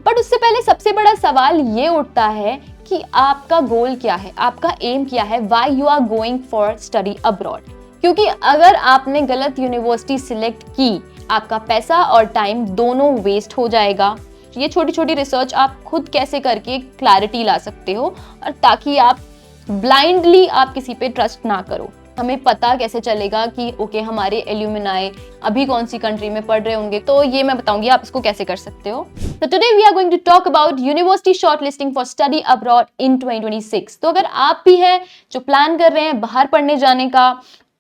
But उससे पहले सबसे बड़ा सवाल ये उठता है कि आपका गोल क्या है, आपका एम क्या है, why you are going for study abroad. क्योंकि अगर आपने गलत यूनिवर्सिटी सिलेक्ट की, आपका पैसा और टाइम दोनों वेस्ट हो जाएगा। ये छोटी छोटी रिसर्च आप खुद कैसे करके क्लैरिटी ला सकते हो, और ताकि आप ब्लाइंडली आप किसी पे ट्रस्ट ना करो। हमें पता कैसे चलेगा कि ओके हमारे एल्यूमिनाई अभी कौन सी कंट्री में पढ़ रहे होंगे, तो ये मैं बताऊंगी आप इसको कैसे कर सकते हो। तो today we are going to talk about university shortlisting for study abroad in 2026। तो अगर आप भी हैं जो प्लान कर रहे हैं बाहर पढ़ने जाने का,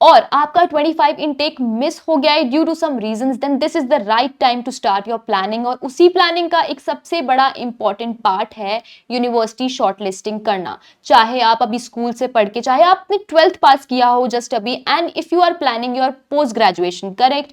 और आपका 25 इनटेक मिस हो गया है due to some reasons, then this is the right time to start your planning. और उसी प्लानिंग का एक सबसे बड़ा इंपॉर्टेंट पार्ट है यूनिवर्सिटी शॉर्टलिस्टिंग करना। चाहे आप अभी स्कूल से पढ़ के, चाहे आपने 12th पास किया हो जस्ट अभी, and if you are planning your post graduation, correct,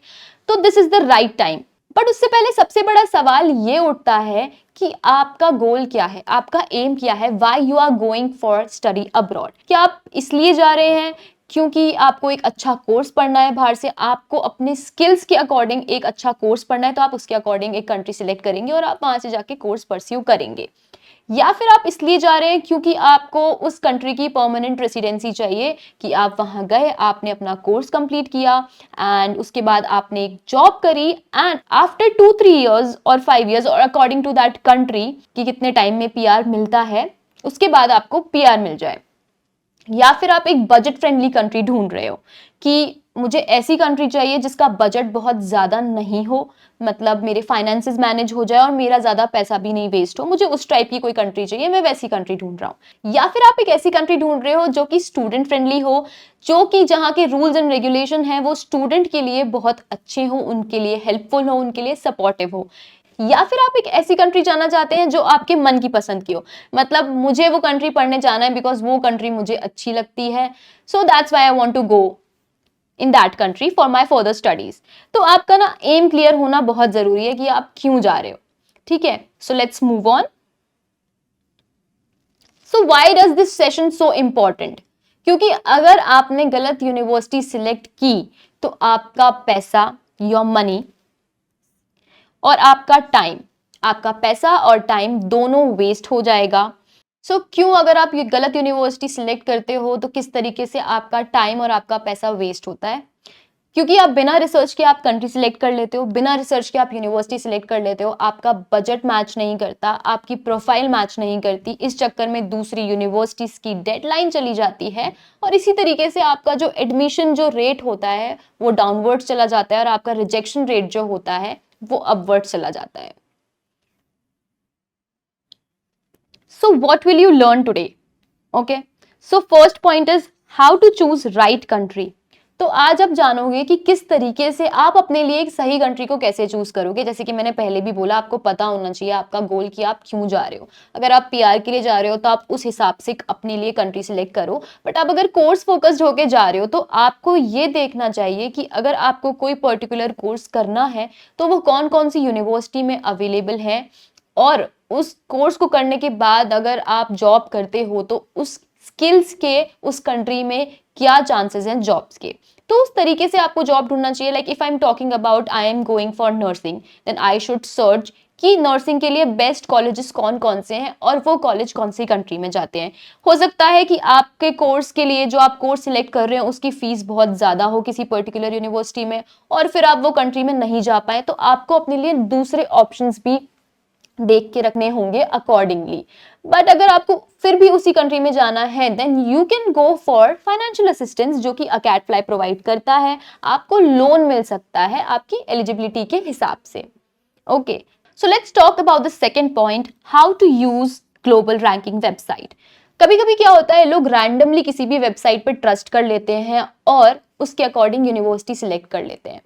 तो this is the right time. But उससे पहले सबसे बड़ा सवाल ये उठता है कि आपका गोल क्या है, आपका एम क्या है, why you are going for study abroad. क्या आप इसलिए जा रहे हैं क्योंकि आपको एक अच्छा कोर्स पढ़ना है बाहर से, आपको अपने स्किल्स के अकॉर्डिंग एक अच्छा कोर्स पढ़ना है, तो आप उसके अकॉर्डिंग एक कंट्री सिलेक्ट करेंगे और आप वहां से जाके कोर्स परस्यू करेंगे। या फिर आप इसलिए जा रहे हैं क्योंकि आपको उस कंट्री की परमानेंट रेसिडेंसी चाहिए, कि आप वहां गए, आपने अपना कोर्स कंप्लीट किया एंड उसके बाद आपने एक जॉब करी, एंड आफ्टर 2-3 इयर्स और 5 इयर्स और अकॉर्डिंग टू दैट कंट्री कि कितने टाइम में पीआर मिलता है, उसके बाद आपको पीआर मिल जाए। या फिर आप एक बजट फ्रेंडली कंट्री ढूंढ रहे हो कि मुझे ऐसी कंट्री चाहिए जिसका बजट बहुत ज्यादा नहीं हो, मतलब मेरे फाइनेंसेस मैनेज हो जाए और मेरा ज्यादा पैसा भी नहीं वेस्ट हो, मुझे उस टाइप की कोई कंट्री चाहिए, मैं वैसी कंट्री ढूंढ रहा हूँ। या फिर आप एक ऐसी कंट्री ढूंढ रहे हो जो कि स्टूडेंट फ्रेंडली हो, जो कि जहाँ के रूल्स एंड रेगुलेशन है वो स्टूडेंट के लिए बहुत अच्छे हो, उनके लिए हेल्पफुल हो, उनके लिए सपोर्टिव हो। या फिर आप एक ऐसी कंट्री जाना चाहते हैं जो आपके मन की पसंद की हो, मतलब मुझे वो कंट्री पढ़ने जाना है बिकॉज वो कंट्री मुझे अच्छी लगती है, so that's why I want to go in that country for my further studies. तो आपका ना एम क्लियर होना बहुत जरूरी है कि आप क्यों जा रहे हो। ठीक है, so let's move on. So why does this session so important? क्योंकि अगर आपने गलत यूनिवर्सिटी सिलेक्ट की तो आपका पैसा, योर मनी, और आपका टाइम, आपका पैसा और टाइम दोनों वेस्ट हो जाएगा। सो क्यों, अगर आप ये गलत यूनिवर्सिटी सिलेक्ट करते हो तो किस तरीके से आपका टाइम और आपका पैसा वेस्ट होता है? क्योंकि आप बिना रिसर्च के आप कंट्री सिलेक्ट कर लेते हो, बिना रिसर्च के आप यूनिवर्सिटी सिलेक्ट कर लेते हो, आपका बजट मैच नहीं करता, आपकी प्रोफाइल मैच नहीं करती, इस चक्कर में दूसरी यूनिवर्सिटीज की डेडलाइन चली जाती है, और इसी तरीके से आपका जो एडमिशन जो रेट होता है वो डाउनवर्ड चला जाता है, और आपका रिजेक्शन रेट जो होता है वो अपवर्ड चला जाता है। So what will you learn today? Okay. So first point is how to choose right country. तो आज आप जानोगे कि किस तरीके से आप अपने लिए एक सही कंट्री को कैसे चूज करोगे। जैसे कि मैंने पहले भी बोला, आपको पता होना चाहिए आपका गोल कि आप क्यों जा रहे हो। अगर आप पीआर के लिए जा रहे हो तो आप उस हिसाब से अपने लिए कंट्री सिलेक्ट करो, बट आप अगर कोर्स फोकस्ड होके जा रहे हो तो आपको ये देखना चाहिए कि अगर आपको कोई पर्टिकुलर कोर्स करना है तो वो कौन कौन सी यूनिवर्सिटी में अवेलेबल है, और उस कोर्स को करने के बाद अगर आप जॉब करते हो तो उस स्किल्स के उस कंट्री में क्या चांसेस हैं जॉब्स के। तो उस तरीके से आपको जॉब ढूंढना चाहिए। Like if I am talking about I am going for nursing, then I should search कि नर्सिंग के लिए बेस्ट कॉलेजेस कौन कौन से हैं और वो कॉलेज कौन सी कंट्री में जाते हैं। हो सकता है कि आपके कोर्स के लिए जो आप कोर्स सिलेक्ट कर रहे हैं उसकी फीस बहुत ज़्यादा हो किसी पर्टिकुलर यूनिवर्सिटी में, और फिर आप वो कंट्री में नहीं जा पाए, तो आपको अपने लिए दूसरे ऑप्शंस भी देख के रखने होंगे अकॉर्डिंगली। बट अगर आपको फिर भी उसी कंट्री में जाना है, then you can go for financial assistance, जो कि अकेडफ्लाई प्रोवाइड करता है। आपको लोन मिल सकता है आपकी एलिजिबिलिटी के हिसाब से। Okay, so let's talk about the second point, how to use global ranking website. कभी कभी क्या होता है, लोग रैंडमली किसी भी वेबसाइट पर ट्रस्ट कर लेते हैं और उसके अकॉर्डिंग यूनिवर्सिटी सिलेक्ट कर लेते हैं,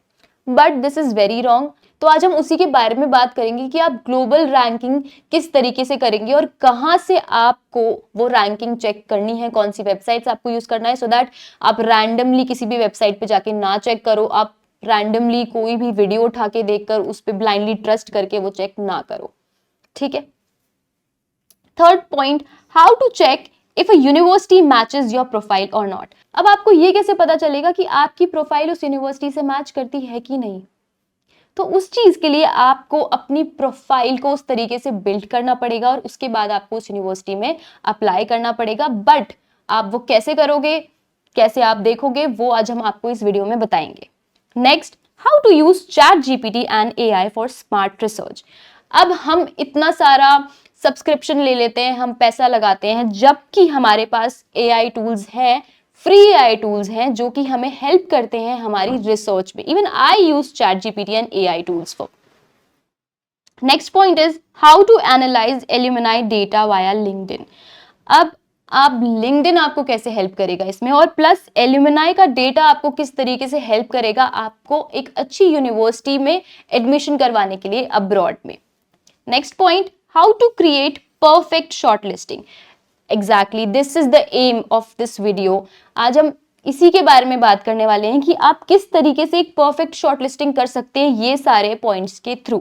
but this is very wrong. तो आज हम उसी के बारे में बात करेंगे कि आप ग्लोबल रैंकिंग किस तरीके से करेंगे और कहां से आपको वो रैंकिंग चेक करनी है, कौन सी वेबसाइट्स आपको यूज करना है, सो दैट आप रैंडमली किसी भी वेबसाइट पे जाके ना चेक करो, आप रैंडमली कोई भी वीडियो उठा के देखकर उस पर ब्लाइंडली ट्रस्ट करके वो चेक ना करो। ठीक है। Third point, how to check if a university matches your profile और नॉट। अब आपको ये कैसे पता चलेगा कि आपकी प्रोफाइल उस यूनिवर्सिटी से मैच करती है कि नहीं? तो उस चीज के लिए आपको अपनी प्रोफाइल को उस तरीके से बिल्ड करना पड़ेगा और उसके बाद आपको उस यूनिवर्सिटी में अप्लाई करना पड़ेगा। बट आप वो कैसे करोगे, कैसे आप देखोगे, वो आज हम आपको इस वीडियो में बताएंगे। Next, how to use ChatGPT and AI for smart research. अब हम इतना सारा सब्सक्रिप्शन ले लेते हैं, हम पैसा लगाते हैं, जबकि हमारे पास एआई टूल्स हैं, फ्री एआई टूल्स हैं जो कि हमें हेल्प करते हैं हमारी रिसर्च में। Even I use ChatGPT and AI tools for. Next point is how to analyse alumni data via LinkedIn. अब आप लिंक्डइन आपको कैसे हेल्प करेगा इसमें, और प्लस एल्यूमिनाई का डेटा आपको किस तरीके से हेल्प करेगा आपको एक अच्छी यूनिवर्सिटी में एडमिशन करवाने के लिए अब्रॉड में। Next point, how to create perfect shortlisting. Exactly this is the aim of this video. आज हम इसी के बारे में बात करने वाले हैं कि आप किस तरीके से एक परफेक्ट शॉर्टलिस्टिंग कर सकते हैं ये सारे पॉइंट्स के थ्रू।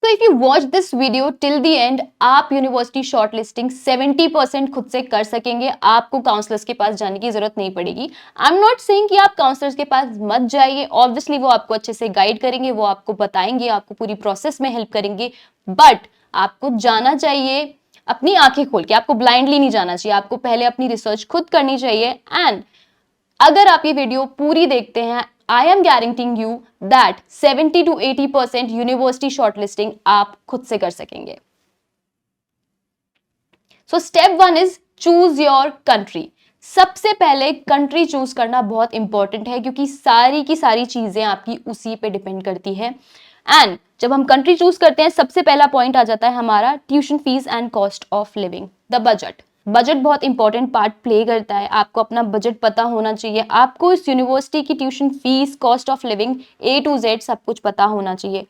तो if you watch this video till the end, आप यूनिवर्सिटी शॉर्टलिस्टिंग 70% खुद से कर सकेंगे। आपको काउंसलर्स के पास जाने की जरूरत नहीं पड़ेगी। आई एम नॉट सेइंग कि आप काउंसलर्स के पास मत जाइए, ऑब्वियसली वो आपको अच्छे से गाइड करेंगे, वो आपको बताएंगे, आपको पूरी प्रोसेस में हेल्प करेंगे, बट आपको जाना चाहिए अपनी आंखें खोल के। आपको ब्लाइंडली नहीं जाना चाहिए, आपको पहले अपनी रिसर्च खुद करनी चाहिए। एंड अगर आप ये वीडियो पूरी देखते हैं, I am guaranteeing you that 70 to 80% university shortlisting आप खुद से कर सकेंगे। So step 1 is choose your country. सबसे पहले कंट्री चूज करना बहुत इंपॉर्टेंट है, क्योंकि सारी की सारी चीजें आपकी उसी पे डिपेंड करती है। एंड जब हम कंट्री चूज करते हैं, सबसे पहला पॉइंट आ जाता है हमारा tuition fees and cost of living, the budget. Budget बहुत इंपॉर्टेंट पार्ट प्ले करता है। आपको अपना बजट पता होना चाहिए, आपको इस यूनिवर्सिटी की tuition fees, cost of living, A to Z सब कुछ पता होना चाहिए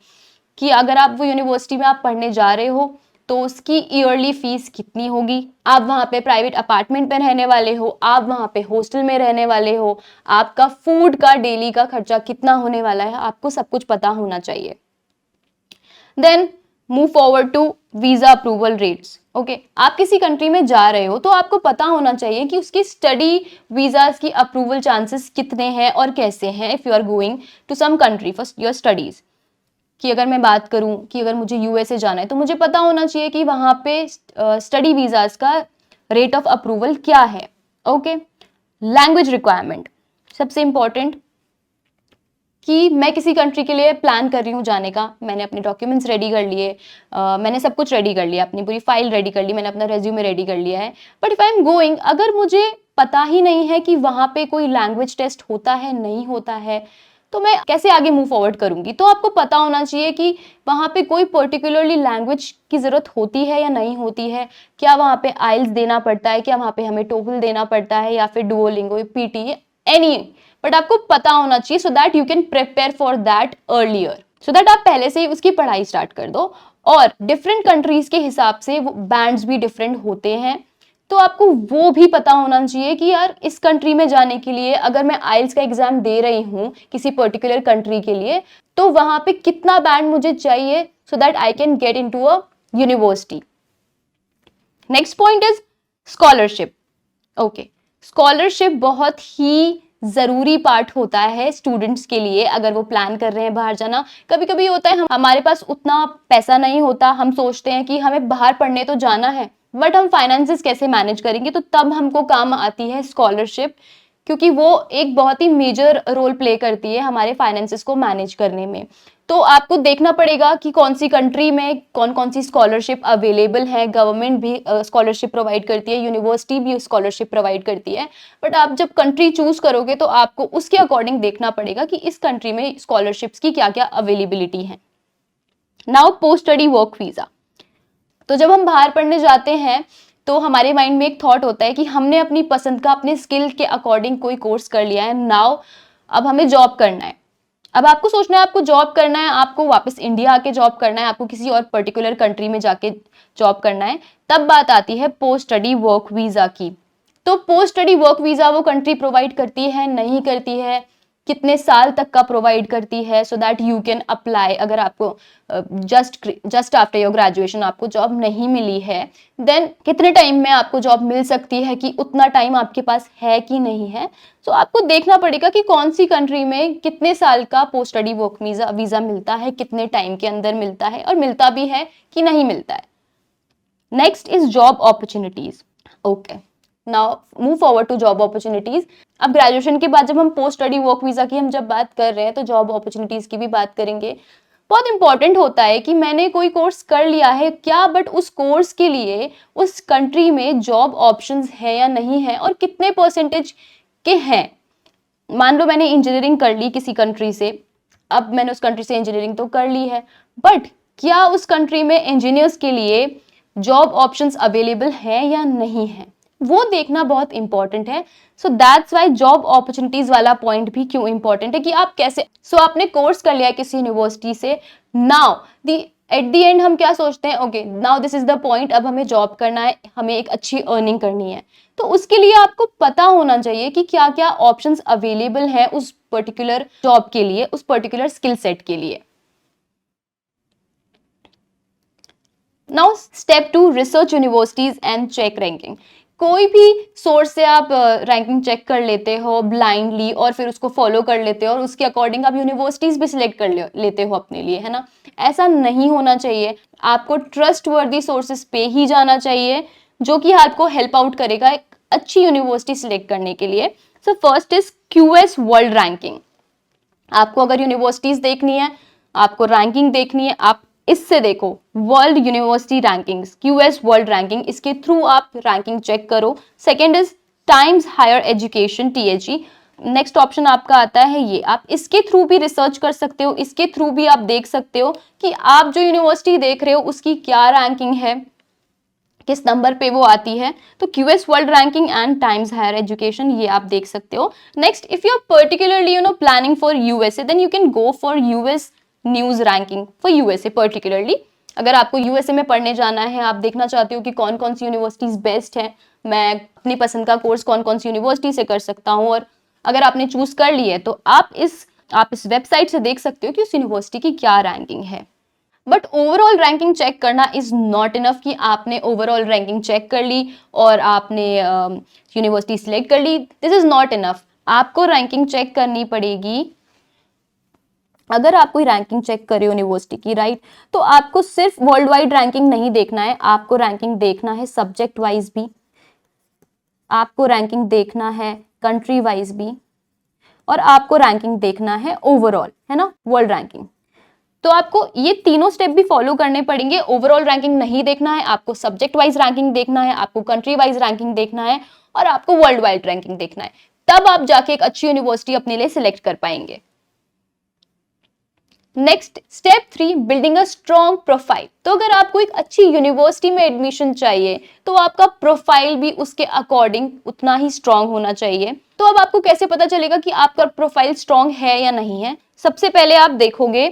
कि अगर आप वो यूनिवर्सिटी में आप पढ़ने जा रहे हो तो उसकी ईयरली फीस कितनी होगी, आप वहाँ पे प्राइवेट अपार्टमेंट में रहने वाले हो, आप वहाँ पे हॉस्टल में रहने वाले हो, आपका फूड का डेली का खर्चा कितना होने वाला है, आपको सब कुछ पता होना चाहिए। Then move forward to visa approval rates. Okay, आप किसी कंट्री में जा रहे हो तो आपको पता होना चाहिए कि उसकी स्टडी वीजास की अप्रूवल चांसेस कितने हैं और कैसे हैं if you are going to some country for your studies. कि अगर मैं बात करूं कि अगर मुझे यूएसए जाना है तो मुझे पता होना चाहिए कि वहां पे स्टडी वीजास का रेट ऑफ अप्रूवल क्या है। ओके, लैंग्वेज रिक्वायरमेंट सबसे इंपॉर्टेंट, कि मैं किसी कंट्री के लिए प्लान कर रही हूँ जाने का, मैंने अपने डॉक्यूमेंट्स रेडी कर लिए, मैंने सब कुछ रेडी कर लिया, अपनी पूरी फाइल रेडी कर ली, मैंने अपना रेज्यूमे रेडी कर लिया है, but if I am going, अगर मुझे पता ही नहीं है कि वहाँ पे कोई लैंग्वेज टेस्ट होता है नहीं होता है, तो मैं कैसे आगे मूव फॉरवर्ड करूंगी। तो आपको पता होना चाहिए कि वहाँ पे कोई पर्टिकुलरली लैंग्वेज की जरूरत होती है या नहीं होती है, क्या वहाँ पे आइल्स देना पड़ता है, क्या वहाँ पे हमें टोफल देना पड़ता है, या फिर डुओलिंगो, पीटी, एनी, बट आपको पता होना चाहिए so that you can prepare for that earlier, so that आप पहले से ही उसकी पढ़ाई स्टार्ट कर दो। और डिफरेंट कंट्रीज के हिसाब से वो बैंड्स भी डिफरेंट होते हैं, तो आपको वो भी पता होना चाहिए कि यार इस कंट्री में जाने के लिए अगर मैं आइल्स का एग्जाम दे रही हूँ किसी पर्टिकुलर कंट्री के लिए, तो वहां पे कितना बैंड मुझे चाहिए so that I can get into a university. Next point is scholarship. Okay, scholarship बहुत ही जरूरी पार्ट होता है स्टूडेंट्स के लिए अगर वो प्लान कर रहे हैं बाहर जाना। कभी कभी होता है हमारे पास उतना पैसा नहीं होता, हम सोचते हैं कि हमें बाहर पढ़ने तो जाना है, बट हम फाइनेंसेस कैसे मैनेज करेंगे, तो तब हमको काम आती है स्कॉलरशिप, क्योंकि वो एक बहुत ही मेजर रोल प्ले करती है हमारे फाइनेंसेस को मैनेज करने में। तो आपको देखना पड़ेगा कि कौन सी कंट्री में कौन कौन सी स्कॉलरशिप अवेलेबल है। गवर्नमेंट भी स्कॉलरशिप प्रोवाइड करती है, यूनिवर्सिटी भी स्कॉलरशिप प्रोवाइड करती है, बट आप जब कंट्री चूज करोगे तो आपको उसके अकॉर्डिंग देखना पड़ेगा कि इस कंट्री में स्कॉलरशिप्स की क्या क्या अवेलेबिलिटी है। Now post study work visa. तो जब हम बाहर पढ़ने जाते हैं तो हमारे माइंड में एक थॉट होता है कि हमने अपनी पसंद का, अपने स्किल के अकॉर्डिंग कोई कोर्स कर लिया है, नाउ अब हमें जॉब करना है। अब आपको सोचना है आपको जॉब करना है, आपको वापस इंडिया आके जॉब करना है, आपको किसी और पर्टिकुलर कंट्री में जाके जॉब करना है, तब बात आती है पोस्ट स्टडी वर्क वीजा की। तो पोस्ट स्टडी वर्क वीजा वो कंट्री प्रोवाइड करती है नहीं करती है, कितने साल तक का प्रोवाइड करती है, so that you can apply. अगर आपको जस्ट आफ्टर योर ग्रेजुएशन आपको जॉब नहीं मिली है, देन कितने टाइम में आपको जॉब मिल सकती है, कि उतना टाइम आपके पास है कि नहीं है। सो आपको देखना पड़ेगा कि कौन सी कंट्री में कितने साल का पोस्ट स्टडी वर्क वीजा मिलता है, कितने टाइम के अंदर मिलता है, और मिलता भी है कि नहीं मिलता है। Next is job opportunities. Okay, now move forward to job opportunities. अब ग्रेजुएशन के बाद जब हम पोस्ट स्टडी वर्क वीजा की हम जब बात कर रहे हैं, तो जॉब अपॉर्चुनिटीज की भी बात करेंगे। बहुत इंपॉर्टेंट होता है कि मैंने कोई कोर्स कर लिया है क्या, बट उस कोर्स के लिए उस कंट्री में जॉब ऑप्शंस है या नहीं है, और कितने परसेंटेज के हैं। मान लो मैंने इंजीनियरिंग कर ली किसी कंट्री से, अब मैंने उस कंट्री से इंजीनियरिंग तो कर ली है, बट क्या उस कंट्री में इंजीनियर्स के लिए जॉब ऑप्शंस अवेलेबल है या नहीं है, वो देखना बहुत इंपॉर्टेंट है। So that's why job opportunities वाला पॉइंट भी क्यों इंपॉर्टेंट है, कि आप कैसे आपने कोर्स कर लिया है किसी यूनिवर्सिटी से, नाउ एट द एंड हम क्या सोचते हैं, okay now this is the point, अब हमें जॉब करना है, हमें एक अच्छी अर्निंग करनी है। तो उसके लिए आपको पता होना चाहिए कि क्या क्या ऑप्शंस अवेलेबल है उस पर्टिकुलर जॉब के लिए, उस पर्टिकुलर स्किल सेट के लिए। Now step 2, research universities and check ranking. कोई भी सोर्स से आप रैंकिंग चेक कर लेते हो ब्लाइंडली, और फिर उसको फॉलो कर लेते हो, और उसके अकॉर्डिंग आप यूनिवर्सिटीज भी सिलेक्ट कर लेते हो अपने लिए, है ना। ऐसा नहीं होना चाहिए। आपको ट्रस्ट वर्दी सोर्सेस पे ही जाना चाहिए, जो कि आपको हेल्प आउट करेगा एक अच्छी यूनिवर्सिटी सिलेक्ट करने के लिए। सो first is QS world ranking. आपको अगर यूनिवर्सिटीज देखनी है, आपको रैंकिंग देखनी है, आप इससे देखो world university rankings, QS world ranking, इसके थ्रू आप रैंकिंग चेक करो। Second is Times higher education THE। Next option आपका आता है ये, आप इसके थ्रू भी रिसर्च कर सकते हो, इसके थ्रू भी आप देख सकते हो कि आप जो यूनिवर्सिटी देख रहे हो उसकी क्या रैंकिंग है, किस नंबर पे वो आती है। तो QS world ranking and Times higher education, ये आप देख सकते हो। Next, if you are particularly planning for USA, then you can go for US news ranking for USA particularly. अगर आपको USA में पढ़ने जाना है, आप देखना चाहते हो कि कौन कौन सी यूनिवर्सिटीज बेस्ट है, मैं अपनी पसंद का कोर्स कौन कौन सी यूनिवर्सिटी से कर सकता हूँ, और अगर आपने चूज कर ली है तो आप इस वेबसाइट से देख सकते हो कि उस यूनिवर्सिटी की क्या रैंकिंग है। बट ओवरऑल रैंकिंग चेक करना इज नॉट इनफ, कि आपने ओवरऑल रैंकिंग चेक कर ली और आपने यूनिवर्सिटी सिलेक्ट कर ली, दिस इज नॉट इनफ। आपको रैंकिंग चेक करनी पड़ेगी। अगर आप कोई रैंकिंग चेक करें यूनिवर्सिटी की, राइट, तो आपको सिर्फ वर्ल्ड वाइड रैंकिंग नहीं देखना है, आपको रैंकिंग देखना है सब्जेक्ट वाइज भी, आपको रैंकिंग देखना है कंट्री वाइज भी, और आपको रैंकिंग देखना है ओवरऑल, है ना, वर्ल्ड रैंकिंग। तो आपको ये तीनों स्टेप भी फॉलो करने पड़ेंगे। ओवरऑल रैंकिंग नहीं देखना है, आपको सब्जेक्ट वाइज रैंकिंग देखना है, आपको कंट्री वाइज रैंकिंग देखना है, और आपको वर्ल्ड वाइड रैंकिंग देखना है। तब आप जाके एक अच्छी यूनिवर्सिटी अपने लिए सिलेक्ट कर पाएंगे। Next step 3, building a strong profile. तो अगर आपको एक अच्छी यूनिवर्सिटी में एडमिशन चाहिए, तो आपका प्रोफाइल भी उसके अकॉर्डिंग उतना ही स्ट्रॉन्ग होना चाहिए। तो अब आपको कैसे पता चलेगा कि आपका प्रोफाइल स्ट्रॉन्ग है या नहीं है? सबसे पहले आप देखोगे,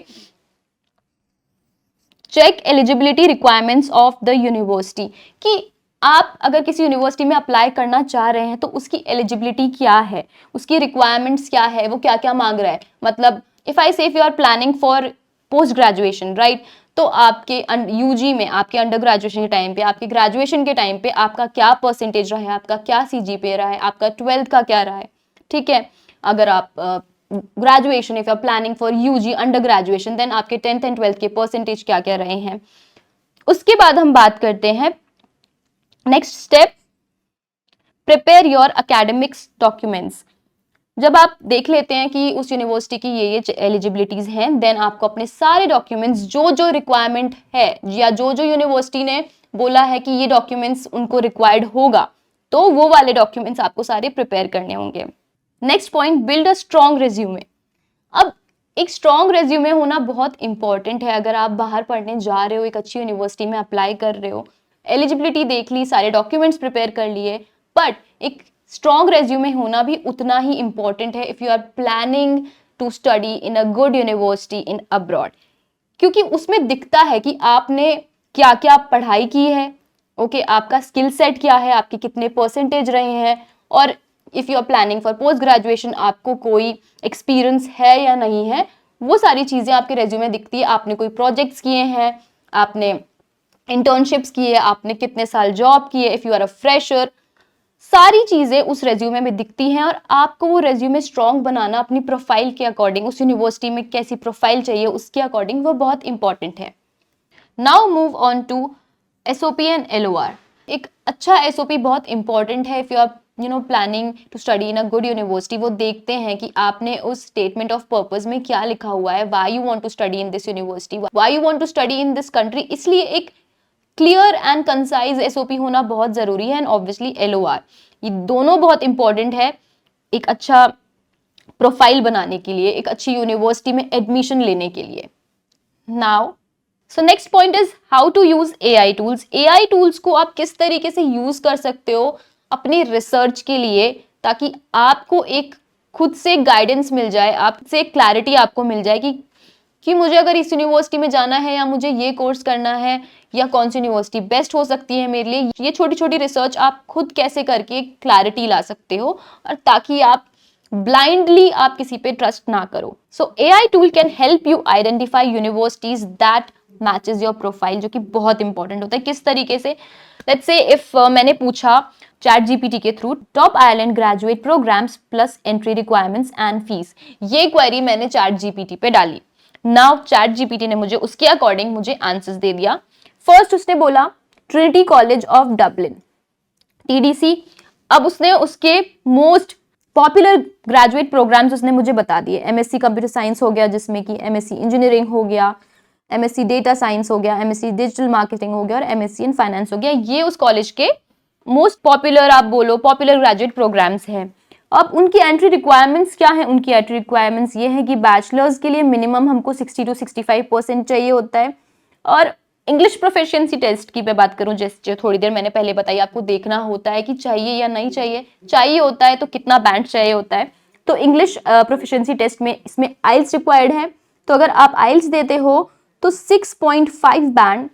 check eligibility requirements of the university, कि आप अगर किसी यूनिवर्सिटी में अप्लाई करना चाह रहे हैं तो उसकी एलिजिबिलिटी क्या है, उसकी रिक्वायरमेंट्स क्या है, वो क्या क्या मांग रहा है। मतलब if I say if you are planning for post graduation, right, तो आपके यूजी में, आपके अंडर ग्रेजुएशन के टाइम पे, आपके ग्रेजुएशन के टाइम पे आपका क्या परसेंटेज रहा है, आपका क्या CGPA रहा है, आपका 12th का क्या रहा है, ठीक है। अगर आप graduation, if you are planning for UG under graduation, then आपके 10th एंड 12th के परसेंटेज क्या क्या रहे हैं। उसके बाद हम बात करते हैं next step, prepare your academics documents. जब आप देख लेते हैं कि उस यूनिवर्सिटी की ये एलिजिबिलिटीज हैं, देन आपको अपने सारे डॉक्यूमेंट्स जो जो रिक्वायरमेंट है, या जो जो यूनिवर्सिटी ने बोला है कि ये डॉक्यूमेंट्स उनको रिक्वायर्ड होगा, तो वो वाले डॉक्यूमेंट्स आपको सारे प्रिपेयर करने होंगे। Next point, build a strong resume. अब एक स्ट्रॉन्ग रेज्यूमे होना बहुत इंपॉर्टेंट है। अगर आप बाहर पढ़ने जा रहे हो, एक अच्छी यूनिवर्सिटी में अप्लाई कर रहे हो, एलिजिबिलिटी देख ली, सारे डॉक्यूमेंट्स प्रिपेयर कर लिए, बट एक स्ट्रॉन्ग रेज्यूमे होना भी उतना ही इंपॉर्टेंट है if you are planning to study in a good university in abroad, क्योंकि उसमें दिखता है कि आपने क्या क्या पढ़ाई की है, ओके, आपका स्किल सेट क्या है, आपके कितने परसेंटेज रहे हैं, और if you are planning for post graduation, आपको कोई एक्सपीरियंस है या नहीं है, वो सारी चीज़ें आपके रेज्यूमे दिखती है। आपने कोई प्रोजेक्ट्स किए हैं, आपने इंटर्नशिप्स की है, आपने कितने साल जॉब की है, if you are a fresher, सारी चीज़ें उस रेज्यूमे में दिखती हैं। और आपको वो रेज्यूमे स्ट्रॉन्ग बनाना अपनी प्रोफाइल के अकॉर्डिंग, उस यूनिवर्सिटी में कैसी प्रोफाइल चाहिए उसके अकॉर्डिंग, वो बहुत इंपॉर्टेंट है। Now move on to SOP and LOR। एक अच्छा SOP बहुत इंपॉर्टेंट है if you are planning to study in a good university. वो देखते हैं कि आपने उस स्टेटमेंट ऑफ पर्पस में क्या लिखा हुआ है, why you want to study in this university, why you want to study in this country. इसलिए एक क्लियर एंड कंसाइज SOP होना बहुत जरूरी है। एंड ऑब्वियसली LOR, ये दोनों बहुत इंपॉर्टेंट है एक अच्छा प्रोफाइल बनाने के लिए, एक अच्छी यूनिवर्सिटी में एडमिशन लेने के लिए। Now so next point is how to use AI tools. AI tools को आप किस तरीके से यूज कर सकते हो अपनी रिसर्च के लिए, ताकि आपको एक खुद से गाइडेंस मिल जाए, आपसे क्लैरिटी आपको मिल जाए कि मुझे अगर इस यूनिवर्सिटी में जाना है या मुझे ये कोर्स करना है, या कौन सी यूनिवर्सिटी बेस्ट हो सकती है मेरे लिए। ये छोटी छोटी रिसर्च आप खुद कैसे करके क्लैरिटी ला सकते हो, और ताकि आप ब्लाइंडली आप किसी पे ट्रस्ट ना करो। सो AI tool can help you identify universities that matches your profile, जो कि बहुत इंपॉर्टेंट होता है। किस तरीके से, लेट्स से इफ मैंने पूछा ChatGPT के through top Ireland graduate programmes plus entry requirements and fees, ये क्वेरी मैंने ChatGPT पे डाली। नाउ ChatGPT ने मुझे उसके अकॉर्डिंग मुझे आंसर्स दे दिया। फर्स्ट उसने बोला Trinity college of Dublin, TDC। अब उसने उसके मोस्ट पॉपुलर ग्रेजुएट प्रोग्राम्स उसने मुझे बता दिए। MSc कंप्यूटर साइंस हो गया, जिसमें कि MSc इंजीनियरिंग हो गया, MSc डेटा साइंस हो गया, MSc डिजिटल मार्केटिंग हो गया, और MSc इन फाइनेंस हो गया। ये उस कॉलेज के मोस्ट पॉपुलर, आप बोलो पॉपुलर ग्रेजुएट प्रोग्राम्स हैं। अब उनकी एंट्री रिक्वायरमेंट्स क्या है? उनकी एंट्री रिक्वायरमेंट्स ये है कि बैचलर्स के लिए मिनिमम हमको 60 to 65% चाहिए होता है। और इंग्लिश प्रोफिशिएंसी टेस्ट की मैं बात करूं, जैसे थोड़ी देर मैंने पहले बताई, आपको देखना होता है कि चाहिए या नहीं चाहिए, चाहिए होता है तो कितना बैंड चाहिए होता है। तो इंग्लिश प्रोफिशिएंसी टेस्ट में इसमें आइल्स रिक्वायर्ड है। तो अगर आप आइल्स देते हो तो 6.5 बैंड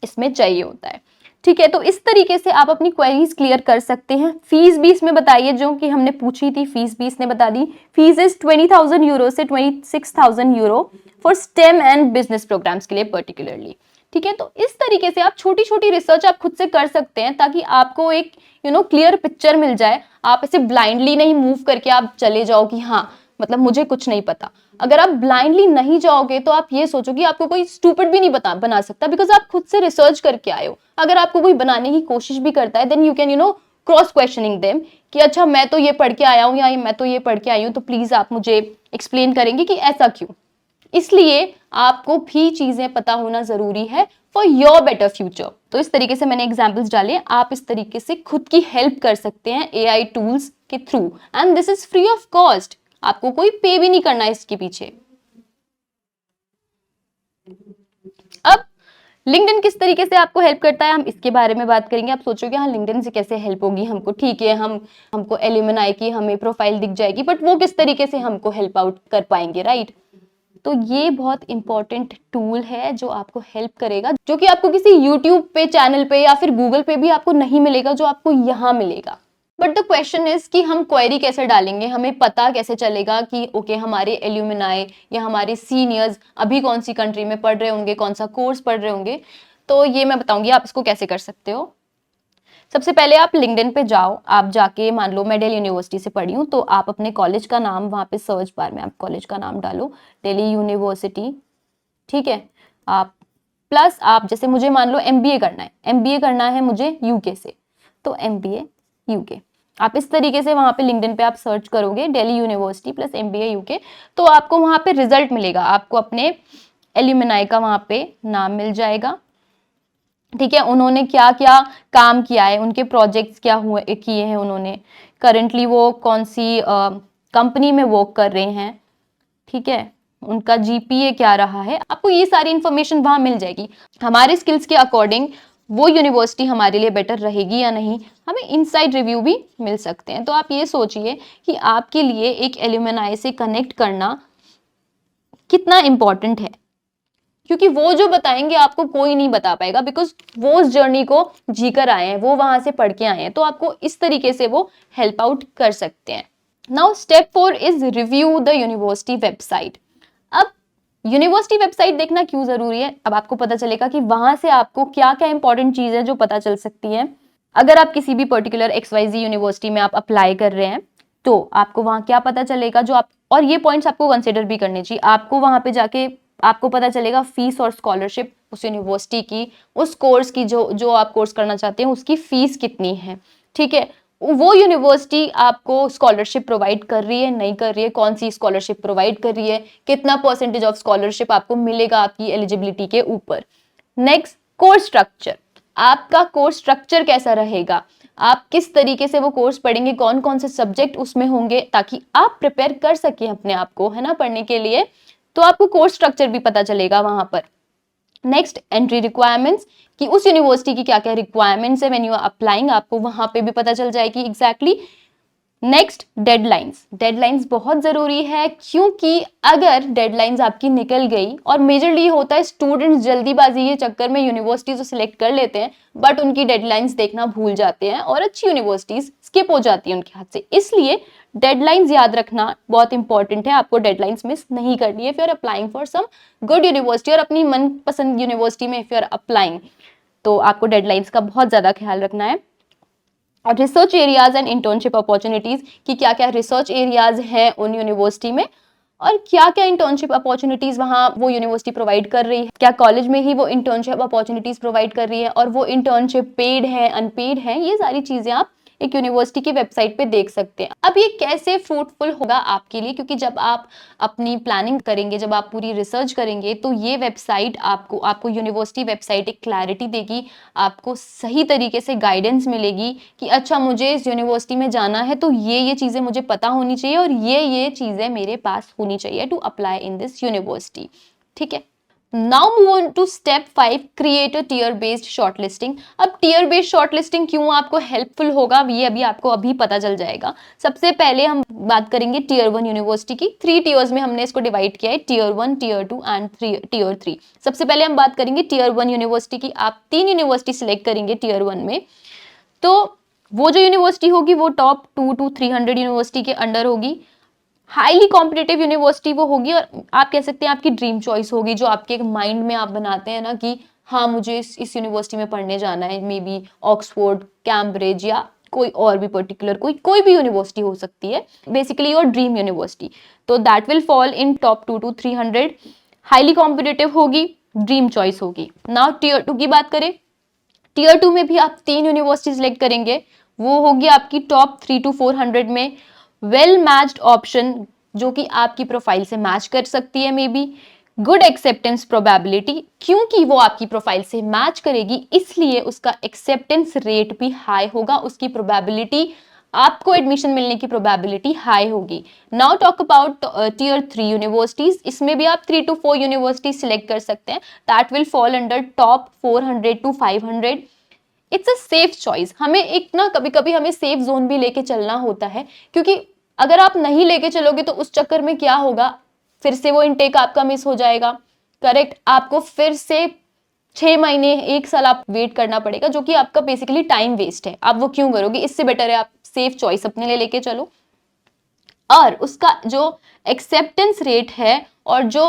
इसमें चाहिए होता है। ठीक है, तो इस तरीके से आप अपनी क्वेरीज क्लियर कर सकते हैं। फीस भी इसमें बताइए, जो कि हमने पूछी थी, फीस भी इसने बता दी। फीस इज 20,000 यूरो से 26,000 euro for STEM and business programmes के लिए पर्टिकुलरली। ठीक है, तो इस तरीके से आप छोटी छोटी रिसर्च आप खुद से कर सकते हैं, ताकि आपको एक क्लियर पिक्चर मिल जाए। आप ऐसे ब्लाइंडली नहीं मूव करके आप चले जाओ कि हाँ मतलब मुझे कुछ नहीं पता। अगर आप ब्लाइंडली नहीं जाओगे तो आप ये सोचोगे आपको कोई स्टूपिड भी नहीं बना सकता, बिकॉज आप खुद से रिसर्च करके आए हो। अगर आपको कोई बनाने की कोशिश भी करता है, then you can cross questioning them कि अच्छा मैं तो ये पढ़ के आया हूँ, या मैं तो ये पढ़ के आई हूँ, तो प्लीज आप मुझे एक्सप्लेन करेंगे कि ऐसा क्यों। इसलिए आपको भी चीजें पता होना जरूरी है फॉर योर बेटर फ्यूचर। तो इस तरीके से मैंने एग्जाम्पल्स डाले, आप इस तरीके से खुद की हेल्प कर सकते हैं AI टूल्स के through, and this is free of cost. आपको कोई पे भी नहीं करना है इसके पीछे। अब लिंक्डइन किस तरीके से आपको हेल्प करता है, हम इसके बारे में बात करेंगे। आप सोचोगे हाँ लिंक्डइन से कैसे हेल्प होगी हमको, ठीक है हमको एल्यूमिनाई की हमें प्रोफाइल दिख जाएगी, बट वो किस तरीके से हमको हेल्प आउट कर पाएंगे, राइट? तो ये बहुत इंपॉर्टेंट टूल है जो आपको हेल्प करेगा, जो कि आपको किसी यूट्यूब पे चैनल पे या फिर गूगल पे भी आपको नहीं मिलेगा, जो आपको यहाँ मिलेगा। बट द क्वेश्चन इज कि हम क्वेरी कैसे डालेंगे, हमें पता कैसे चलेगा कि ओके हमारे एल्यूमिनाई या हमारे सीनियर्स अभी कौन सी कंट्री में पढ़ रहे होंगे, कौन सा कोर्स पढ़ रहे होंगे। तो ये मैं बताऊंगी आप इसको कैसे कर सकते हो। सबसे पहले आप लिंक्डइन पे जाओ, आप जाके मान लो मैं दिल्ली यूनिवर्सिटी से पढ़ी हूँ, तो आप अपने कॉलेज का नाम वहाँ पे सर्च बार में आप कॉलेज का नाम डालो, दिल्ली यूनिवर्सिटी। ठीक है, आप प्लस आप जैसे मुझे मान लो MBA करना है, MBA करना है मुझे UK से, तो MBA UK आप इस तरीके से वहाँ पे लिंक्डइन पे आप सर्च करोगे Delhi university plus MBA UK, तो आपको वहाँ पे रिजल्ट मिलेगा, आपको अपने एल्यूमिनाई का वहाँ पे नाम मिल जाएगा। ठीक है, उन्होंने क्या क्या काम किया है, उनके प्रोजेक्ट्स क्या हुए किए हैं उन्होंने, करंटली वो कौन सी कंपनी में वर्क कर रहे हैं, ठीक है, उनका GPA क्या रहा है, आपको ये सारी इंफॉर्मेशन वहाँ मिल जाएगी। हमारे स्किल्स के अकॉर्डिंग वो यूनिवर्सिटी हमारे लिए बेटर रहेगी या नहीं, हमें इनसाइड रिव्यू भी मिल सकते हैं। तो आप ये सोचिए कि आपके लिए एक एल्यूमिनाई से कनेक्ट करना कितना इम्पोर्टेंट है। क्योंकि वो जो बताएंगे आपको कोई नहीं बता पाएगा, बिकॉज वो उस जर्नी को जीकर आए हैं, वो वहां से पढ़ के आए हैं, तो आपको इस तरीके से वो हेल्प आउट कर सकते हैं। Now step 4 is review the university website. अब यूनिवर्सिटी वेबसाइट देखना क्यों जरूरी है, अब आपको पता चलेगा कि वहां से आपको क्या क्या इंपॉर्टेंट चीज है जो पता चल सकती है। अगर आप किसी भी पर्टिकुलर XYZ यूनिवर्सिटी में आप अप्लाई कर रहे हैं तो आपको वहां क्या पता चलेगा, जो आप, और ये पॉइंट्स आपको कंसिडर भी करने चाहिए। आपको वहां पे जाके आपको पता चलेगा फीस और स्कॉलरशिप उस यूनिवर्सिटी की, उस कोर्स की, जो जो आप कोर्स करना चाहते हैं उसकी फीस कितनी है, ठीक है। वो यूनिवर्सिटी आपको स्कॉलरशिप प्रोवाइड कर रही है, नहीं कर रही है, कौन सी स्कॉलरशिप प्रोवाइड कर रही है, कितना परसेंटेज ऑफ स्कॉलरशिप आपको मिलेगा आपकी एलिजिबिलिटी के ऊपर। Next, course structure. आपका कोर्स स्ट्रक्चर कैसा रहेगा, आप किस तरीके से वो कोर्स पढ़ेंगे, कौन कौन से सब्जेक्ट उसमें होंगे, ताकि आप प्रिपेयर कर सकें अपने आप को, है ना, पढ़ने के लिए। तो आपको कोर्स स्ट्रक्चर भी पता चलेगा वहां पर। नेक्स्ट, एंट्री रिक्वायरमेंट्स, कि उस यूनिवर्सिटी की क्या क्या रिक्वायरमेंट्स है व्हेन यू आर अप्लाइंग, आपको वहां पे भी पता चल जाएगी एग्जैक्टली। Next, deadlines. डेडलाइंस बहुत जरूरी है, क्योंकि अगर डेडलाइंस आपकी निकल गई, और मेजरली होता है स्टूडेंट्स जल्दीबाजी के चक्कर में यूनिवर्सिटी तो सिलेक्ट कर लेते हैं बट उनकी डेडलाइंस देखना भूल जाते हैं और अच्छी यूनिवर्सिटीज स्किप हो जाती है उनके हाथ से। इसलिए डेडलाइंस याद रखना बहुत इंपॉर्टेंट है, आपको डेडलाइंस मिस नहीं करनी है if you are applying for some good university, और अपनी मनपसंद यूनिवर्सिटी में इफ यू आर अप्लाइंग, तो आपको डेडलाइंस का बहुत ज्यादा ख्याल रखना है। और research areas and internship opportunities, कि क्या क्या रिसर्च एरियाज हैं उन यूनिवर्सिटी में, और क्या क्या इंटर्नशिप अपॉर्चुनिटीज वहाँ वो यूनिवर्सिटी प्रोवाइड कर रही है, क्या कॉलेज में ही वो इंटर्नशिप अपॉर्चुनिटीज प्रोवाइड कर रही है, और वो इंटर्नशिप पेड है अनपेड है, ये सारी चीजें आप एक यूनिवर्सिटी की वेबसाइट पे देख सकते हैं। अब ये कैसे फ्रूटफुल होगा आपके लिए, क्योंकि जब आप अपनी प्लानिंग करेंगे, जब आप पूरी रिसर्च करेंगे, तो ये वेबसाइट आपको यूनिवर्सिटी वेबसाइट एक क्लैरिटी देगी, आपको सही तरीके से गाइडेंस मिलेगी कि अच्छा मुझे इस यूनिवर्सिटी में जाना है तो ये चीजें मुझे पता होनी चाहिए और ये चीजें मेरे पास होनी चाहिए to apply in this university, ठीक है। Now move on to step 5, create a tier based shortlisting. अब टीयर बेस्ड शॉर्टलिस्टिंग क्यों आपको हेल्पफुल होगा, ये आपको अभी पता चल जाएगा। सबसे पहले हम बात करेंगे टीयर 1 यूनिवर्सिटी की। 3 टीयर्स में हमने इसको डिवाइड किया है, टीयर 1, टीयर 2 एंड टीयर 3। सबसे पहले हम बात करेंगे टीयर 1 यूनिवर्सिटी की। आप 3 यूनिवर्सिटी सिलेक्ट करेंगे टीयर 1 में, तो वो जो यूनिवर्सिटी होगी वो टॉप 2 to 300 यूनिवर्सिटी के अंडर होगी। हाईली कॉम्पिटिटिव यूनिवर्सिटी वो होगी, और आप कह सकते हैं आपकी ड्रीम चॉइस होगी, जो आपके माइंड में आप बनाते हैं ना कि हाँ मुझे इस यूनिवर्सिटी में पढ़ने जाना है, मे बी ऑक्सफोर्ड, कैम्ब्रिज, या कोई और भी पर्टिकुलर कोई भी यूनिवर्सिटी हो सकती है, बेसिकली योर ड्रीम यूनिवर्सिटी। तो that will fall in top 2 to 300, highly competitive होगी, ड्रीम चॉइस होगी। नाउ टीयर 2 की बात करें, टीयर 2 में भी आप 3 यूनिवर्सिटी सिलेक्ट करेंगे, वो होगी आपकी टॉप 3 to 400 में, वेल मैच्ड ऑप्शन, जो कि आपकी प्रोफाइल से मैच कर सकती है, may be good acceptance probability, क्योंकि वो आपकी प्रोफाइल से मैच करेगी इसलिए उसका एक्सेप्टेंस रेट भी हाई होगा, उसकी प्रोबेबिलिटी, आपको एडमिशन मिलने की प्रोबेबिलिटी हाई होगी। Now talk about tier 3 universities, इसमें भी आप 3 to 4 यूनिवर्सिटी सिलेक्ट कर सकते हैं, that will fall under top 400 to 500। It's a safe choice. हमें एक ना कभी कभी हमें सेफ जोन भी लेके चलना होता है, क्योंकि अगर आप नहीं लेके चलोगे तो उस चक्कर में क्या होगा, फिर से वो इनटेक आपका मिस हो जाएगा, करेक्ट, आपको फिर से 6 महीने 1 साल आप वेट करना पड़ेगा, जो कि आपका बेसिकली टाइम वेस्ट है। आप वो क्यों करोगे, इससे बेटर है आप सेफ चॉइस अपने लिए लेके चलो, और उसका जो एक्सेप्टेंस रेट है और जो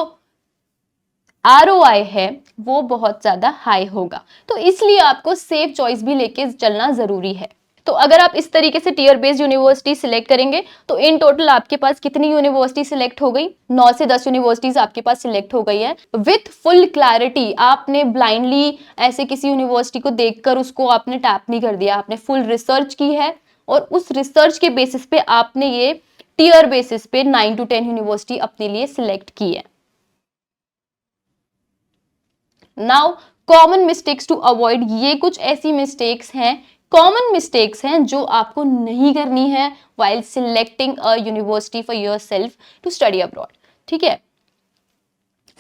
ROI है वो बहुत ज्यादा हाई होगा, तो इसलिए आपको सेफ चॉइस भी लेके चलना जरूरी है। तो अगर आप इस तरीके से टीयर बेस्ड यूनिवर्सिटी सिलेक्ट करेंगे तो इन टोटल आपके पास कितनी यूनिवर्सिटी सिलेक्ट हो गई, 9 से 10 यूनिवर्सिटीज आपके पास सिलेक्ट हो गई है विथ फुल क्लैरिटी। आपने ब्लाइंडली ऐसे किसी यूनिवर्सिटी को देखकर उसको आपने टैप नहीं कर दिया, आपने फुल रिसर्च की है, और उस रिसर्च के बेसिस पे आपने ये टीयर बेसिस पे 9 to 10 यूनिवर्सिटी अपने लिए सिलेक्ट की है। Now common mistakes to avoid, ये कुछ ऐसी मिस्टेक्स हैं, कॉमन मिस्टेक्स हैं जो आपको नहीं करनी है while selecting a university for yourself to study abroad, ठीक है।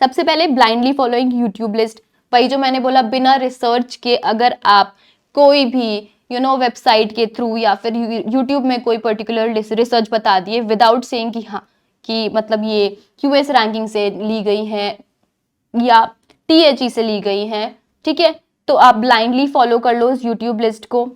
सबसे पहले ब्लाइंडली फॉलोइंग यूट्यूब लिस्ट, वही जो मैंने बोला, बिना रिसर्च के अगर आप कोई भी वेबसाइट के थ्रू या फिर यूट्यूब में कोई पर्टिकुलर रिसर्च बता दिए विदाउट सेइंग कि हाँ कि मतलब ये QS रैंकिंग से ली गई है या THE से ली गई हैं, ठीक है। तो आप ब्लाइंडली फॉलो कर लो इस यूट्यूब लिस्ट को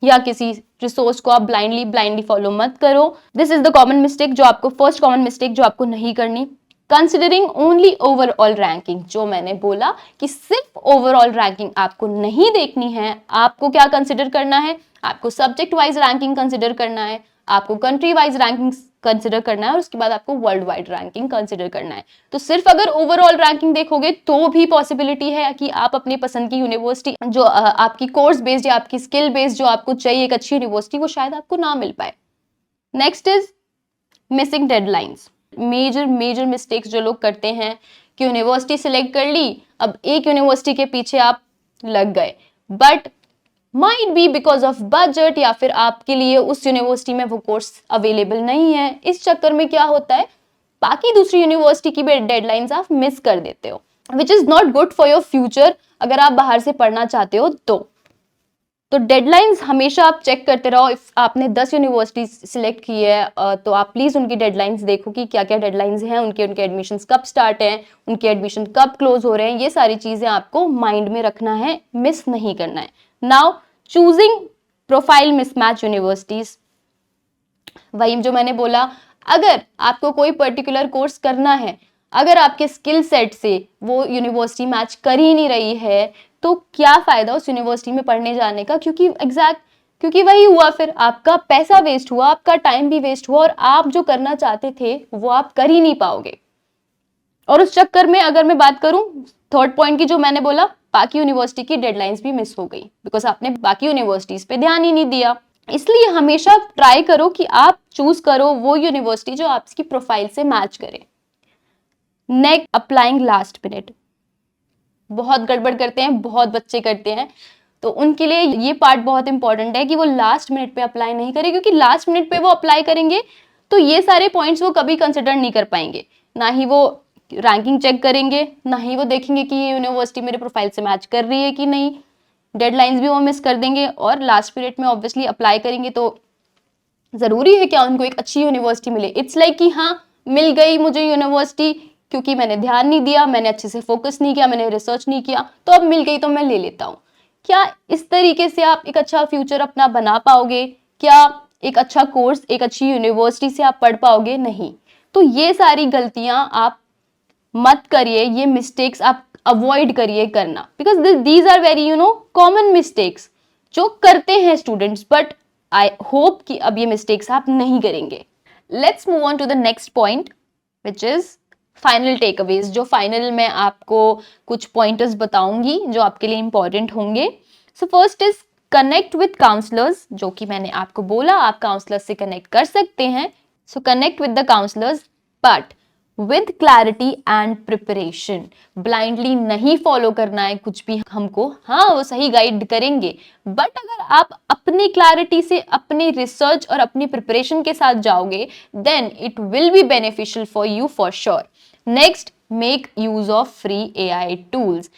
या किसी रिसोर्स को, आप ब्लाइंडली फॉलो मत करो। This is the common mistake जो आपको, फर्स्ट कॉमन मिस्टेक जो आपको नहीं करनी। कंसिडरिंग ओनली ओवरऑल रैंकिंग, जो मैंने बोला कि सिर्फ ओवरऑल रैंकिंग आपको नहीं देखनी है, आपको क्या कंसिडर करना है, आपको सब्जेक्ट वाइज रैंकिंग कंसिडर करना है, आपको कंट्री वाइज रैंकिंग कंसिडर करना है और उसके बाद आपको वर्ल्ड वाइड रैंकिंग कंसिडर करना है। तो सिर्फ अगर ओवरऑल रैंकिंग देखोगे तो भी पॉसिबिलिटी है कि आप अपनी पसंद की यूनिवर्सिटी जो आपकी कोर्स बेस्ड या आपकी स्किल बेस्ड जो आपको चाहिए एक अच्छी यूनिवर्सिटी, वो शायद आपको ना मिल पाए। Next is missing deadlines. Major mistakes जो लोग करते हैं कि यूनिवर्सिटी सिलेक्ट कर ली, अब एक यूनिवर्सिटी के पीछे आप लग गए, but might be because of budget या फिर आपके लिए उस यूनिवर्सिटी में वो कोर्स अवेलेबल नहीं है। इस चक्कर में क्या होता है, बाकी दूसरी यूनिवर्सिटी की भी डेडलाइंस आप मिस कर देते हो, which is not good for your future अगर आप बाहर से पढ़ना चाहते हो तो डेडलाइंस हमेशा आप चेक करते रहो। इफ आपने 10 यूनिवर्सिटी सिलेक्ट की है तो आप प्लीज उनकी डेडलाइंस देखो कि क्या क्या डेडलाइंस हैं, उनके एडमिशन्स कब स्टार्ट हैं, उनके एडमिशन कब क्लोज हो रहे हैं। ये सारी चीजें आपको माइंड में रखना है, मिस नहीं करना है। Now choosing profile mismatch universities, वही जो मैंने बोला, अगर आपको कोई पर्टिकुलर कोर्स करना है, अगर आपके स्किल सेट से वो यूनिवर्सिटी मैच कर ही नहीं रही है, तो क्या फायदा उस यूनिवर्सिटी में पढ़ने जाने का, क्योंकि वही हुआ, फिर आपका पैसा वेस्ट हुआ, आपका टाइम भी वेस्ट हुआ और आप जो करना चाहते थे वो आप कर ही नहीं पाओगे। और उस चक्कर में अगर मैं बात करूं थर्ड पॉइंट की जो मैंने बोला, बाकी यूनिवर्सिटी की डेडलाइंस भी मिस हो गई बिकॉज आपने बाकी यूनिवर्सिटीज पे ध्यान ही नहीं दिया। इसलिए हमेशा ट्राई करो कि आप चूज करो वो यूनिवर्सिटी जो आपकी प्रोफाइल से मैच करे। Next, applying last minute. बहुत गड़बड़ करते हैं, बहुत बच्चे करते हैं, तो उनके लिए ये पार्ट बहुत इंपॉर्टेंट है कि वो लास्ट मिनट पे अप्लाई नहीं करें, क्योंकि लास्ट मिनट पे वो अप्लाई करेंगे तो ये सारे पॉइंट्स वो कभी कंसिडर नहीं कर पाएंगे। ना ही वो रैंकिंग चेक करेंगे, ना ही वो देखेंगे कि ये यूनिवर्सिटी मेरे प्रोफाइल से मैच कर रही है कि नहीं, डेडलाइंस भी वो मिस कर देंगे और लास्ट मिनट में ऑब्वियसली अप्लाई करेंगे तो जरूरी है क्या उनको एक अच्छी यूनिवर्सिटी मिले। इट्स लाइक कि हाँ मिल गई मुझे यूनिवर्सिटी, क्योंकि मैंने ध्यान नहीं दिया, मैंने अच्छे से फोकस नहीं किया, मैंने रिसर्च नहीं किया, तो अब मिल गई तो मैं ले लेता हूँ। क्या इस तरीके से आप एक अच्छा फ्यूचर अपना बना पाओगे? क्या एक अच्छा कोर्स एक अच्छी यूनिवर्सिटी से आप पढ़ पाओगे? नहीं। तो ये सारी गलतियां आप मत करिए, ये मिस्टेक्स आप अवॉइड करिए करना, because these are very common mistakes जो करते हैं स्टूडेंट्स, बट आई होप कि अब ये मिस्टेक्स आप नहीं करेंगे। Let's move on to the next point which is final takeaways. जो फाइनल में आपको कुछ पॉइंटर्स बताऊंगी जो आपके लिए इंपॉर्टेंट होंगे। So first is connect with counsellors, जो कि मैंने आपको बोला आप काउंसलर्स से कनेक्ट कर सकते हैं। So connect with the counsellors but with clarity and preparation. Blindly नहीं फॉलो करना है कुछ भी हमको, हाँ वो सही गाइड करेंगे, बट अगर आप अपनी क्लैरिटी से अपनी रिसर्च और अपनी प्रिपरेशन के साथ जाओगे then it will be beneficial for you for sure. Next, make use of free AI tools.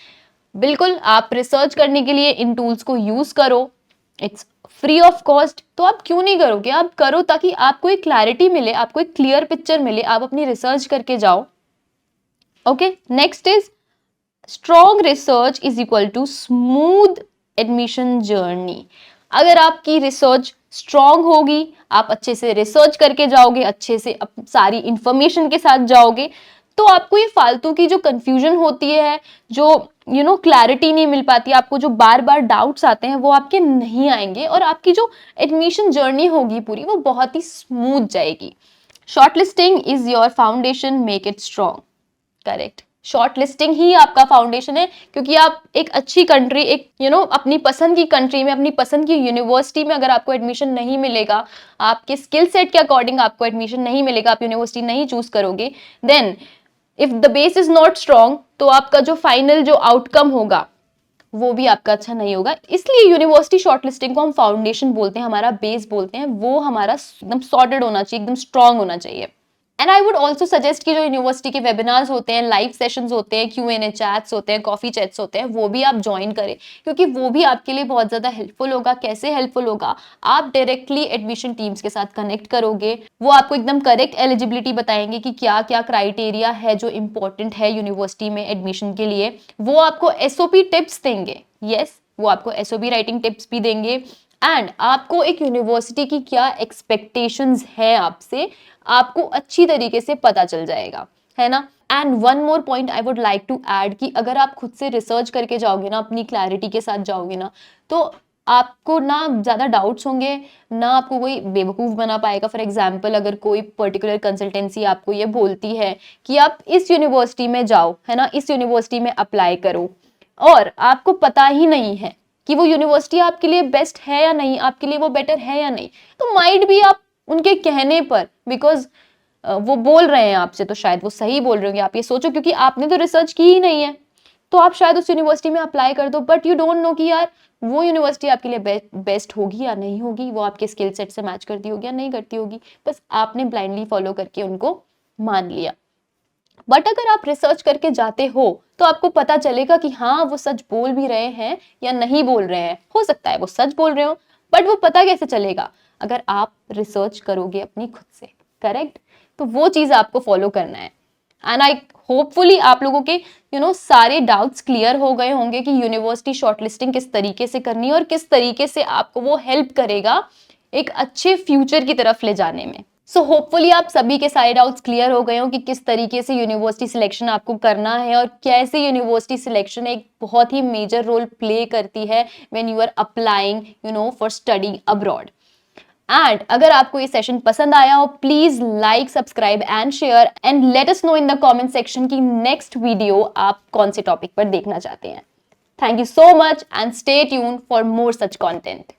बिल्कुल आप रिसर्च करने के लिए इन टूल्स को यूज करो, इट्स फ्री ऑफ कॉस्ट, तो आप क्यों नहीं करोगे? आप करो ताकि आपको एक क्लैरिटी मिले, आपको एक क्लियर पिक्चर मिले, आप अपनी रिसर्च करके जाओ। Okay, next is strong research is equal to smooth admission journey. अगर आपकी रिसर्च स्ट्रॉन्ग होगी, आप अच्छे से रिसर्च करके जाओगे, अच्छे से सारी इंफॉर्मेशन के साथ जाओगे, तो आपको ये फालतू की जो कंफ्यूजन होती है, जो क्लैरिटी नहीं मिल पाती, आपको जो बार बार डाउट्स आते हैं वो आपके नहीं आएंगे और आपकी जो एडमिशन जर्नी होगी पूरी वो बहुत ही स्मूथ जाएगी। Shortlisting is your foundation, make it strong. Correct, shortlisting ही आपका फाउंडेशन है, क्योंकि आप एक अच्छी कंट्री, एक अपनी पसंद की कंट्री में, अपनी पसंद की यूनिवर्सिटी में अगर आपको एडमिशन नहीं मिलेगा, आपके स्किल सेट के अकॉर्डिंग आपको एडमिशन नहीं मिलेगा, आप यूनिवर्सिटी नहीं चूज करोगे, then if the base is not strong, तो आपका जो फाइनल जो आउटकम होगा वो भी आपका अच्छा नहीं होगा। इसलिए यूनिवर्सिटी शॉर्टलिस्टिंग को हम फाउंडेशन बोलते हैं, हमारा बेस बोलते हैं, वो हमारा एकदम सॉर्टेड होना चाहिए, एकदम स्ट्रॉन्ग होना चाहिए। And I would also suggest कि जो यूनिवर्सिटी के वेबिनार्स होते हैं, लाइव सेशंस होते हैं, Q&A चैट्स होते हैं, कॉफी चैट्स होते हैं, वो भी आप ज्वाइन करें, क्योंकि वो भी आपके लिए बहुत ज्यादा हेल्पफुल होगा। कैसे हेल्पफुल होगा? आप डायरेक्टली एडमिशन टीम्स के साथ कनेक्ट करोगे, वो आपको एकदम करेक्ट एलिजिबिलिटी बताएंगे कि क्या क्या क्राइटेरिया है जो इंपॉर्टेंट है यूनिवर्सिटी में एडमिशन के लिए। वो आपको SOP टिप्स देंगे, यस, वो आपको SOP राइटिंग टिप्स भी देंगे, एंड आपको एक यूनिवर्सिटी की क्या एक्सपेक्टेशंस है आपसे, आपको अच्छी तरीके से पता चल जाएगा, है ना। And one more point I would like to add कि अगर आप खुद से रिसर्च करके जाओगे ना, अपनी क्लैरिटी के साथ जाओगे ना, तो आपको ना ज्यादा डाउट्स होंगे, ना आपको कोई बेवकूफ बना पाएगा। फॉर एग्जाम्पल, अगर कोई पर्टिकुलर कंसल्टेंसी आपको ये बोलती है कि आप इस यूनिवर्सिटी में जाओ, है ना, इस यूनिवर्सिटी में अप्लाई करो, और आपको पता ही नहीं है कि वो यूनिवर्सिटी आपके लिए बेस्ट है या नहीं, आपके लिए वो बेटर है या नहीं, तो माइट भी आप उनके कहने पर, बिकॉज वो बोल रहे हैं आपसे, तो शायद वो सही बोल रहे होंगे, आप ये सोचो, क्योंकि आपने तो रिसर्च की ही नहीं है, तो आप शायद उस यूनिवर्सिटी में अप्लाई कर दो, बट यू डोंट नो कि यार वो यूनिवर्सिटी आपके लिए बेस्ट होगी या नहीं होगी, वो आपके स्किल सेट से मैच करती होगी या नहीं करती होगी, बस आपने ब्लाइंडली फॉलो करके उनको मान लिया। बट अगर आप रिसर्च करके जाते हो तो आपको पता चलेगा कि हाँ, वो सच बोल भी रहे हैं या नहीं बोल रहे हैं। हो सकता है वो सच बोल रहे हो, बट वो पता कैसे चलेगा? अगर आप रिसर्च करोगे अपनी खुद से, करेक्ट? तो वो चीज आपको फॉलो करना है। एंड आई होपफुली आप लोगों के सारे डाउट्स क्लियर हो गए होंगे कि यूनिवर्सिटी शॉर्टलिस्टिंग किस तरीके से करनी है और किस तरीके से आपको वो हेल्प करेगा एक अच्छे फ्यूचर की तरफ ले जाने में। सो होपफुली आप सभी के सारे डाउट्स क्लियर हो गए हो कि किस तरीके से यूनिवर्सिटी सिलेक्शन आपको करना है और कैसे यूनिवर्सिटी सिलेक्शन एक बहुत ही मेजर रोल प्ले करती है when you are applying for study abroad. And अगर आपको ये सेशन पसंद आया हो, please like, subscribe and share, and let us know in the comment section की नेक्स्ट वीडियो आप कौन से टॉपिक पर देखना चाहते हैं। Thank you so much and stay tuned for more such content.